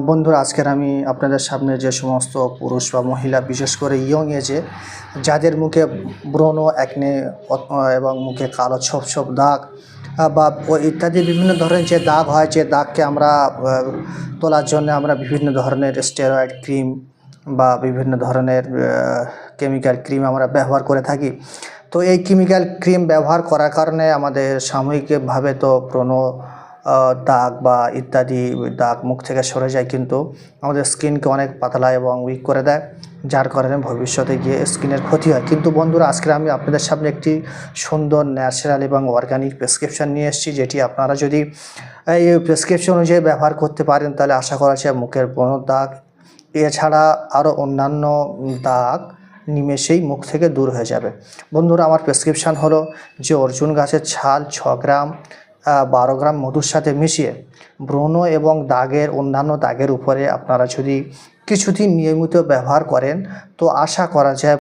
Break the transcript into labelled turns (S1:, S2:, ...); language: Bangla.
S1: বন্ধুরা, আজকের আমি আপনাদের সামনে যে সমস্ত পুরুষ বা মহিলা, বিশেষ করে ইয়ং এজে যাদের মুখে ব্রণ, অ্যাকনে এবং মুখে কালো ছোপ ছোপ দাগ বা ইত্যাদি বিভিন্ন ধরনের যে দাগ হয়, যে দাগকে আমরা তোলার জন্য আমরা বিভিন্ন ধরনের স্টেরয়েড ক্রিম বা বিভিন্ন ধরনের কেমিক্যাল ক্রিম আমরা ব্যবহার করে থাকি। তো এই কেমিক্যাল ক্রিম ব্যবহার করার কারণে আমাদের সাময়িকভাবে তো ব্রণ, দাগ বা ইত্যাদি দাগ মুখ থেকে সরে যায়, কিন্তু আমাদের স্কিনকে অনেক পাতলা এবং উইক করে দেয়, যার কারণে ভবিষ্যতে গিয়ে স্কিনের ক্ষতি হয়। কিন্তু বন্ধুরা, আজকে আমি আপনাদের সামনে একটি সুন্দর ন্যাচারাল এবং অর্গানিক প্রেসক্রিপশন নিয়ে এসেছি, যেটি আপনারা যদি এই প্রেসক্রিপশন অনুযায়ী ব্যবহার করতে পারেন তাহলে আশা করা যায় মুখের ব্রণ, দাগ এছাড়া আরও অন্যান্য দাগ নিমেষেই মুখ থেকে দূর হয়ে যাবে। বন্ধুরা, আমার প্রেসক্রিপশান হলো যে অর্জুন গাছের ছাল 6 গ্রাম 12 গ্রাম মধুর সাথে মিশিয়ে ব্রণ এবং দাগের অন্যান্য দাগের উপরে আপনারা যদি কিছুদিন নিয়মিত ব্যবহার করেন তো আশা করা যায়